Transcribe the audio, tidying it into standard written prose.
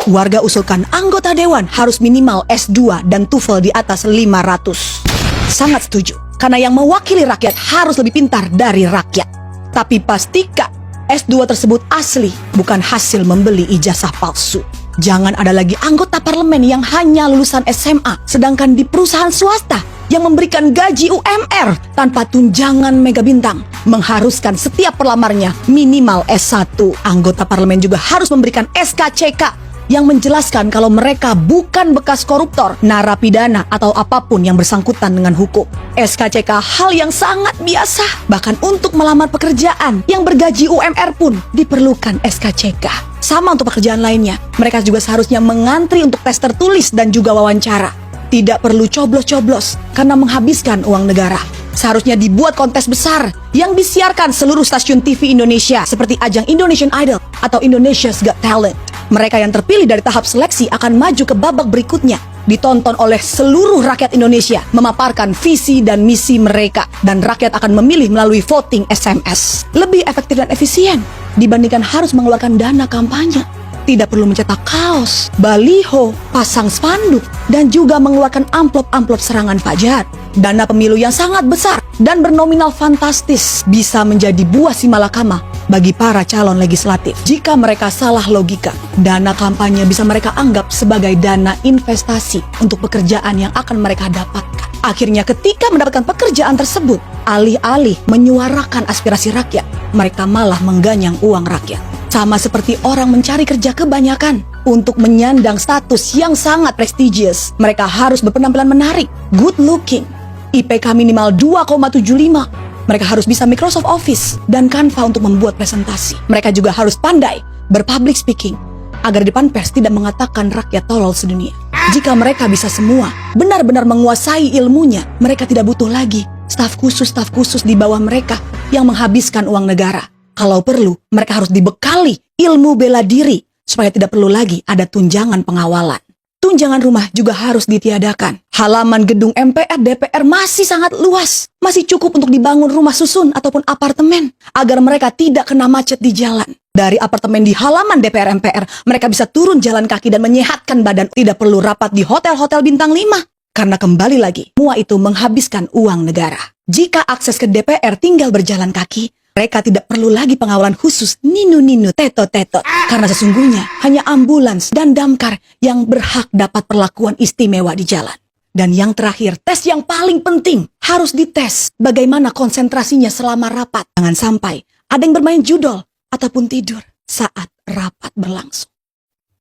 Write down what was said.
Warga usulkan anggota dewan harus minimal S2 dan TOEFL di atas 500. Sangat setuju, karena yang mewakili rakyat harus lebih pintar dari rakyat. Tapi pastikan S2 tersebut asli, bukan hasil membeli ijazah palsu. Jangan ada lagi anggota parlemen yang hanya lulusan SMA, sedangkan di perusahaan swasta yang memberikan gaji UMR tanpa tunjangan mega bintang mengharuskan setiap pelamarnya minimal S1. Anggota parlemen juga harus memberikan SKCK yang menjelaskan kalau mereka bukan bekas koruptor, narapidana, atau apapun yang bersangkutan dengan hukum. SKCK hal yang sangat biasa. Bahkan untuk melamar pekerjaan yang bergaji UMR pun diperlukan SKCK. Sama untuk pekerjaan lainnya. Mereka juga seharusnya mengantri untuk tes tertulis dan juga wawancara. Tidak perlu coblos-coblos karena menghabiskan uang negara. Seharusnya dibuat kontes besar yang disiarkan seluruh stasiun TV Indonesia seperti ajang Indonesian Idol atau Indonesia's Got Talent. Mereka yang terpilih dari tahap seleksi akan maju ke babak berikutnya, ditonton oleh seluruh rakyat Indonesia, memaparkan visi dan misi mereka, dan rakyat akan memilih melalui voting SMS. Lebih efektif dan efisien dibandingkan harus mengeluarkan dana kampanye. Tidak perlu mencetak kaos, baliho, pasang spanduk, dan juga mengeluarkan amplop-amplop serangan fajar. Dana pemilu yang sangat besar dan bernominal fantastis bisa menjadi buah simalakama bagi para calon legislatif. Jika mereka salah logika, dana kampanye bisa mereka anggap sebagai dana investasi untuk pekerjaan yang akan mereka dapatkan. Akhirnya ketika mendapatkan pekerjaan tersebut, alih-alih menyuarakan aspirasi rakyat, mereka malah mengganyang uang rakyat. Sama seperti orang mencari kerja kebanyakan untuk menyandang status yang sangat prestigious. Mereka harus berpenampilan menarik, good looking, IPK minimal 2,75. Mereka harus bisa Microsoft Office dan Canva untuk membuat presentasi. Mereka juga harus pandai berpublic speaking agar di depan pers tidak mengatakan rakyat tolol sedunia. Jika mereka bisa semua, benar-benar menguasai ilmunya, mereka tidak butuh lagi staf khusus di bawah mereka yang menghabiskan uang negara. Kalau perlu, mereka harus dibekali ilmu bela diri supaya tidak perlu lagi ada tunjangan pengawalan. Tunjangan rumah juga harus ditiadakan. Halaman gedung MPR, DPR masih sangat luas. Masih cukup untuk dibangun rumah susun ataupun apartemen agar mereka tidak kena macet di jalan. Dari apartemen di halaman DPR MPR, mereka bisa turun jalan kaki dan menyehatkan badan. Tidak perlu rapat di hotel-hotel bintang 5. Karena kembali lagi, semua itu menghabiskan uang negara. Jika akses ke DPR tinggal berjalan kaki, mereka tidak perlu lagi pengawalan khusus ninu-ninu, tetot-tetot. Karena sesungguhnya hanya ambulans dan damkar yang berhak dapat perlakuan istimewa di jalan. Dan yang terakhir, tes yang paling penting harus dites bagaimana konsentrasinya selama rapat. Jangan sampai ada yang bermain judol ataupun tidur saat rapat berlangsung.